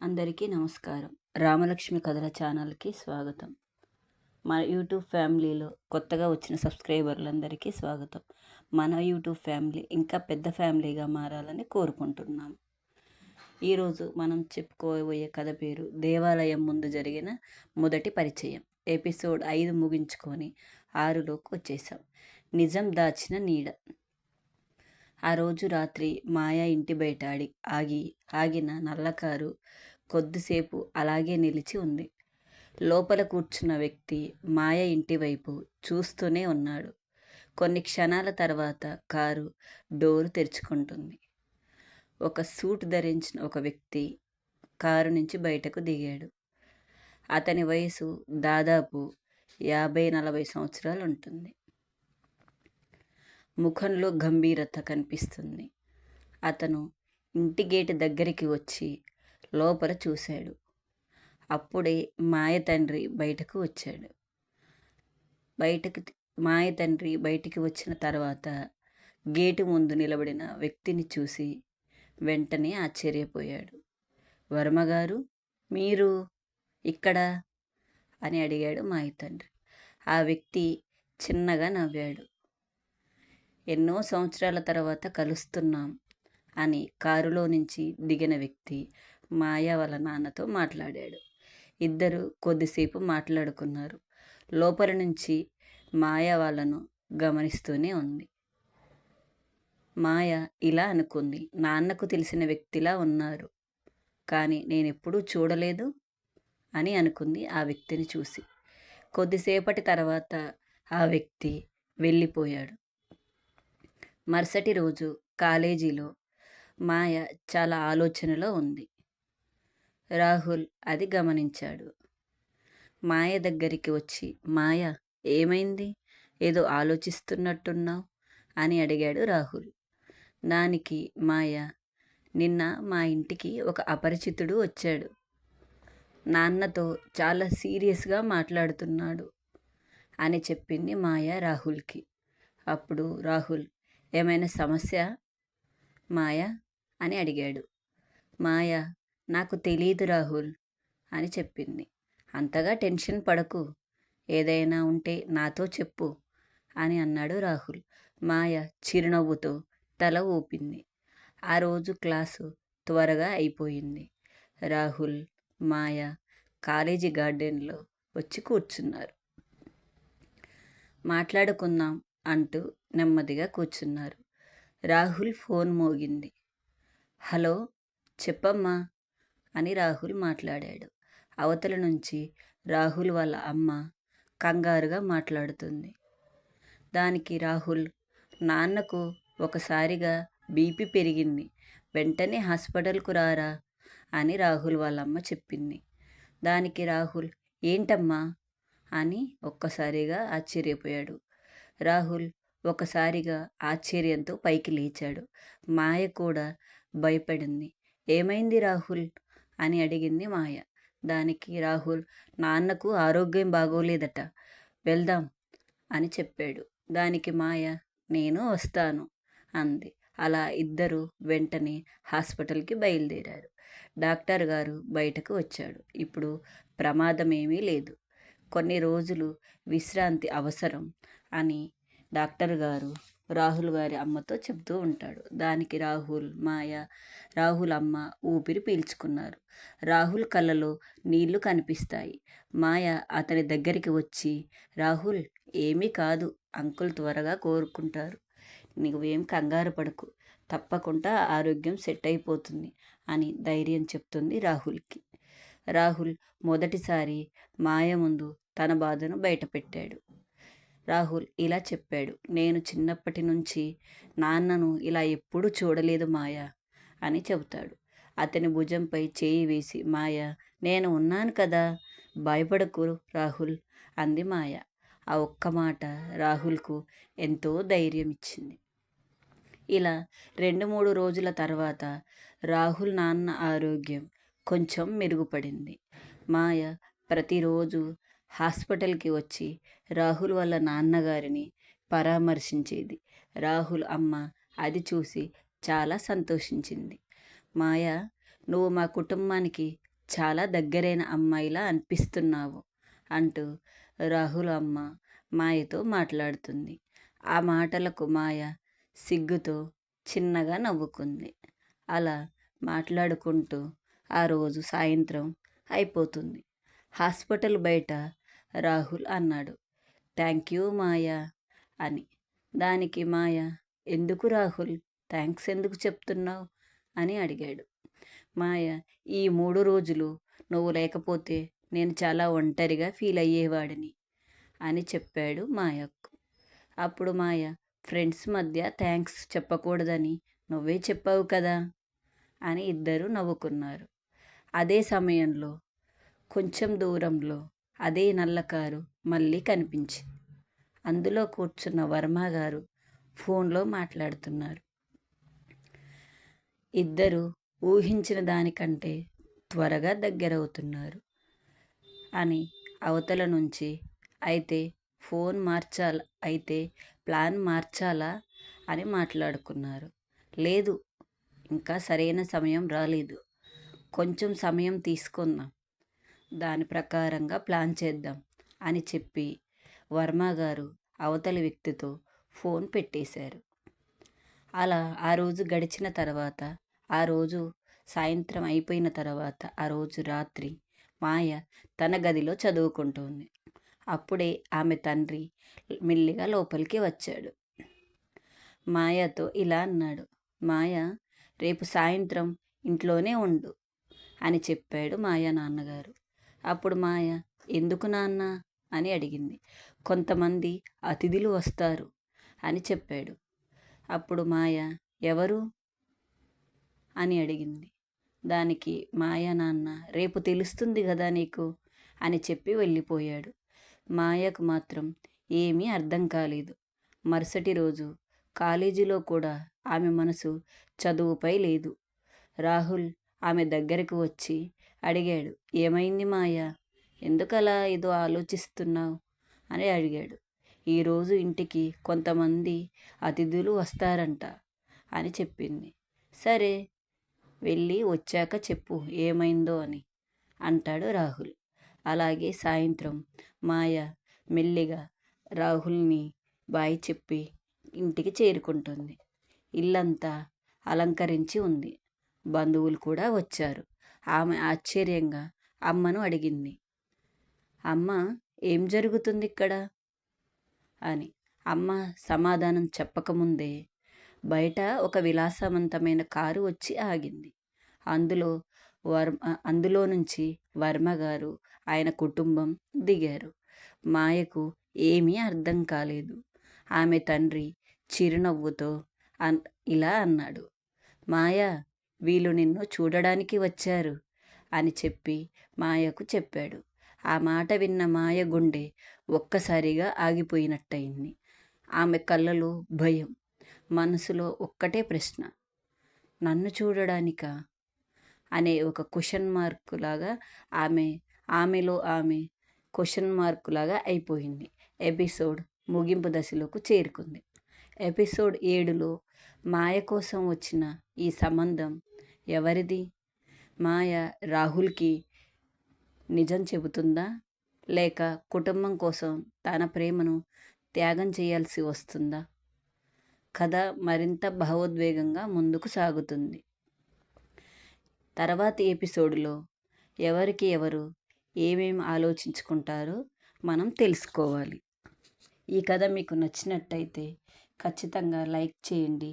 అందరికీ నమస్కారం. రామలక్ష్మి కథల ఛానల్కి స్వాగతం. మన యూట్యూబ్ ఫ్యామిలీలో కొత్తగా వచ్చిన సబ్స్క్రైబర్లందరికీ స్వాగతం. మన యూట్యూబ్ ఫ్యామిలీ ఇంకా పెద్ద ఫ్యామిలీగా మారాలని కోరుకుంటున్నాము. ఈరోజు మనం చెప్పుకోబోయే కథ పేరు దేవాలయం ముందు జరిగిన మొదటి పరిచయం. ఎపిసోడ్ 5 ముగించుకొని 6లోకి వచ్చేసాం. నిజం దాచిన నీడ. ఆ రోజు రాత్రి మాయ ఇంటి బయట ఆగిన నల్లకారు కొద్దిసేపు అలాగే నిలిచి ఉంది. లోపల కూర్చున్న వ్యక్తి మాయ ఇంటి వైపు చూస్తూనే ఉన్నాడు. కొన్ని క్షణాల తర్వాత కారు డోరు తెరుచుకుంటుంది. ఒక సూట్ ధరించిన ఒక వ్యక్తి కారు నుంచి బయటకు దిగాడు. అతని వయసు దాదాపు 50-40 సంవత్సరాలు ఉంటుంది. ముఖంలో గంభీరత కనిపిస్తుంది. అతను ఇంటి గేటు దగ్గరికి వచ్చి లోపల చూశాడు. అప్పుడే మాయ తండ్రి బయటకు వచ్చాడు. మాయ తండ్రి బయటికి వచ్చిన తర్వాత గేటు ముందు నిలబడిన వ్యక్తిని చూసి వెంటనే ఆశ్చర్యపోయాడు. వర్మగారు, మీరు ఇక్కడ అని అడిగాడు మాయ తండ్రి. ఆ వ్యక్తి చిన్నగా నవ్వాడు. ఎన్నో సంవత్సరాల తర్వాత కలుస్తున్నాం అని కారులో నుంచి దిగిన వ్యక్తి మాయ వాళ్ళ నాన్నతో మాట్లాడాడు. ఇద్దరు కొద్దిసేపు మాట్లాడుకున్నారు. లోపల నుంచి మాయ వాళ్ళను గమనిస్తూనే ఉంది. మాయ ఇలా అనుకుంది, నాన్నకు తెలిసిన వ్యక్తిలా ఉన్నారు, కానీ నేనెప్పుడూ చూడలేదు అని అనుకుంది ఆ వ్యక్తిని చూసి. కొద్దిసేపటి తర్వాత ఆ వ్యక్తి వెళ్ళిపోయాడు. మరుసటి రోజు కాలేజీలో మాయ చాలా ఆలోచనలో ఉంది. రాహుల్ అది గమనించాడు. మాయ దగ్గరికి వచ్చి, మాయ, ఏమైంది? ఏదో ఆలోచిస్తున్నట్టున్నావు అని అడిగాడు రాహుల్. దానికి మాయ, నిన్న మా ఇంటికి ఒక అపరిచితుడు వచ్చాడు. నాన్నతో చాలా సీరియస్గా మాట్లాడుతున్నాడు అని చెప్పింది మాయ రాహుల్కి. అప్పుడు రాహుల్, ఏమైనా సమస్య మాయ అని అడిగాడు. మాయ, నాకు తెలీదు రాహుల్ అని చెప్పింది. అంతగా టెన్షన్ పడకు, ఏదైనా ఉంటే నాతో చెప్పు అని అన్నాడు రాహుల్. మాయ చిరునవ్వుతో తల ఊపింది. ఆ రోజు క్లాసు త్వరగా అయిపోయింది. రాహుల్, మాయ కాలేజీ గార్డెన్లో వచ్చి కూర్చున్నారు. మాట్లాడుకుందాం అంటూ నెమ్మదిగా కూర్చున్నారు. రాహుల్ ఫోన్ మోగింది. హలో, చెప్పమ్మా అని రాహుల్ మాట్లాడాడు. అవతల నుంచి రాహుల్ వాళ్ళ అమ్మ కంగారుగా మాట్లాడుతుంది. దానికి రాహుల్, నాన్నకు ఒకసారిగా బీపీ పెరిగింది, వెంటనే హాస్పిటల్కు రారా అని రాహుల్ వాళ్ళమ్మ చెప్పింది. దానికి రాహుల్, ఏంటమ్మా అని ఒక్కసారిగా ఆశ్చర్యపోయాడు. రాహుల్ ఒకసారిగా ఆశ్చర్యంతో పైకి లేచాడు. మాయ కూడా భయపడింది. ఏమైంది రాహుల్ అని అడిగింది మాయ. దానికి రాహుల్, నాన్నకు ఆరోగ్యం బాగోలేదట, వెళ్దాం అని చెప్పాడు. దానికి మాయ, నేను వస్తాను అంది. అలా ఇద్దరు వెంటనే హాస్పిటల్కి బయలుదేరారు. డాక్టర్ గారు బయటకు వచ్చాడు. ఇప్పుడు ప్రమాదం ఏమీ లేదు, కొన్ని రోజులు విశ్రాంతి అవసరం అని డాక్టర్ గారు రాహుల్ గారి అమ్మతో చెప్తూ ఉంటాడు. దానికి రాహుల్ అమ్మ ఊపిరి పీల్చుకున్నారు. రాహుల్ కళ్ళలో నీళ్లు కనిపిస్తాయి. మాయ అతని దగ్గరికి వచ్చి, రాహుల్, ఏమీ కాదు, అంకుల్ త్వరగా కోరుకుంటారు, నువ్వేం కంగారు పడకు, తప్పకుండా ఆరోగ్యం సెట్ అయిపోతుంది అని ధైర్యం చెప్తుంది రాహుల్కి. రాహుల్ మొదటిసారి మాయ ముందు తన బాధను బయటపెట్టాడు. రాహుల్ ఇలా చెప్పాడు, నేను చిన్నప్పటి నుంచి నాన్నను ఇలా ఎప్పుడూ చూడలేదు మాయ అని చెబుతాడు. అతని భుజంపై చేయి వేసి, మాయ, నేను ఉన్నాను కదా, భయపడకు రాహుల్ అంది మాయ. ఆ ఒక్క మాట రాహుల్కు ఎంతో ధైర్యం ఇచ్చింది. ఇలా 2-3 రోజుల తర్వాత రాహుల్ నాన్న ఆరోగ్యం కొంచెం మెరుగుపడింది. మాయ ప్రతిరోజు హాస్పిటల్కి వచ్చి రాహుల్ వాళ్ళ నాన్నగారిని పరామర్శించేది. రాహుల్ అమ్మ అది చూసి చాలా సంతోషించింది. మాయ, నువ్వు మా కుటుంబానికి చాలా దగ్గరైన అమ్మాయిలా అనిపిస్తున్నావు అంటూ రాహుల్ అమ్మ మాయతో మాట్లాడుతుంది. ఆ మాటలకు మాయ సిగ్గుతో చిన్నగా నవ్వుకుంది. అలా మాట్లాడుకుంటూ ఆ రోజు సాయంత్రం అయిపోతుంది. హాస్పిటల్ బయట రాహుల్ అన్నాడు, థ్యాంక్ యూ మాయా అని. దానికి మాయ, ఎందుకు రాహుల్ థ్యాంక్స్ ఎందుకు చెప్తున్నావు అని అడిగాడు. మాయ, ఈ 3 రోజులు నువ్వు లేకపోతే నేను చాలా ఒంటరిగా ఫీల్ అయ్యేవాడిని అని చెప్పాడు మాయకు. అప్పుడు మాయ, ఫ్రెండ్స్ మధ్య థ్యాంక్స్ చెప్పకూడదని నువ్వే చెప్పావు కదా అని ఇద్దరు నవ్వుకున్నారు. అదే సమయంలో కొంచెం దూరంలో అదే నల్ల కారు మళ్ళీ కనిపించింది. అందులో కూర్చున్న వర్మ గారు ఫోన్లో మాట్లాడుతున్నారు. ఇద్దరు ఊహించిన దానికంటే త్వరగా దగ్గరవుతున్నారు అని అవతల నుంచి, అయితే ప్లాన్ మార్చాలా అని మాట్లాడుకున్నారు. లేదు, ఇంకా సరైన సమయం రాలేదు, కొంచెం సమయం తీసుకుందాం, దాని ప్రకారంగా ప్లాన్ చేద్దాం అని చెప్పి వర్మ గారు అవతలి వ్యక్తితో ఫోన్ పెట్టేశారు. అలా ఆ రోజు గడిచిన తర్వాత, ఆ రోజు సాయంత్రం అయిపోయిన తర్వాత, ఆ రోజు రాత్రి మాయ తన గదిలో చదువుకుంటోంది. అప్పుడే ఆమె తండ్రి మెల్లిగా లోపలికి వచ్చాడు. మాయతో ఇలా అన్నాడు, మాయ, రేపు సాయంత్రం ఇంట్లోనే ఉండు అని చెప్పాడు మాయ నాన్నగారు. అప్పుడు మాయ, ఎందుకు నాన్న అని అడిగింది. కొంతమంది అతిథులు వస్తారు అని చెప్పాడు. అప్పుడు మాయ, ఎవరు అని అడిగింది. దానికి మాయ నాన్న, రేపు తెలుస్తుంది కదా నీకు అని చెప్పి వెళ్ళిపోయాడు. మాయకు మాత్రం ఏమీ అర్థం కాలేదు. మరుసటి రోజు కాలేజీలో కూడా ఆమె మనసు చదువుపై లేదు. రాహుల్ ఆమె దగ్గరకు వచ్చి అడిగాడు, ఏమైంది మాయ, ఎందుకలా ఏదో ఆలోచిస్తున్నావు అని అడిగాడు. ఈరోజు ఇంటికి కొంతమంది అతిథులు వస్తారంట అని చెప్పింది. సరే, వెళ్ళి వచ్చాక చెప్పు ఏమైందో అని అంటాడు రాహుల్. అలాగే సాయంత్రం మాయ మెల్లిగా రాహుల్ని బాయ్ చెప్పి ఇంటికి చేరుకుంటుంది. ఇల్లంతా అలంకరించి ఉంది. బంధువులు కూడా వచ్చారు. ఆమె ఆశ్చర్యంగా అమ్మను అడిగింది, అమ్మ, ఏం జరుగుతుంది ఇక్కడ అని. అమ్మ సమాధానం చెప్పకముందే బయట ఒక విలాసవంతమైన కారు వచ్చి ఆగింది. అందులో నుంచి వర్మ గారు, ఆయన కుటుంబం దిగారు. మాయకు ఏమీ అర్థం కాలేదు. ఆమె తండ్రి చిరునవ్వుతో ఇలా అన్నాడు, మాయా, వీళ్ళు నిన్ను చూడడానికి వచ్చారు అని చెప్పి మాయకు చెప్పాడు. ఆ మాట విన్న మాయ గుండె ఒక్కసారిగా ఆగిపోయినట్టయింది. ఆమె కళ్ళలో భయం, మనసులో ఒక్కటే ప్రశ్న, నన్ను చూడడానికా అనే ఒక క్వశ్చన్ మార్క్ లాగా ఆమెలో ఆమె క్వశ్చన్ మార్క్ లాగా అయిపోయింది. ఎపిసోడ్ ముగింపు దశలోకి చేరుకుంది. ఎపిసోడ్ 7లో మాయ కోసం వచ్చిన ఈ సంబంధం ఎవరిది? మాయ రాహుల్కి నిజం చెబుతుందా, లేక కుటుంబం కోసం తన ప్రేమను త్యాగం చేయాల్సి వస్తుందా? కథ మరింత భావోద్వేగంగా ముందుకు సాగుతుంది. తర్వాతి ఎపిసోడ్లో ఎవరికి ఎవరు ఏమేమి ఆలోచించుకుంటారో మనం తెలుసుకోవాలి. ఈ కథ మీకు నచ్చినట్టయితే ఖచ్చితంగా లైక్ చేయండి,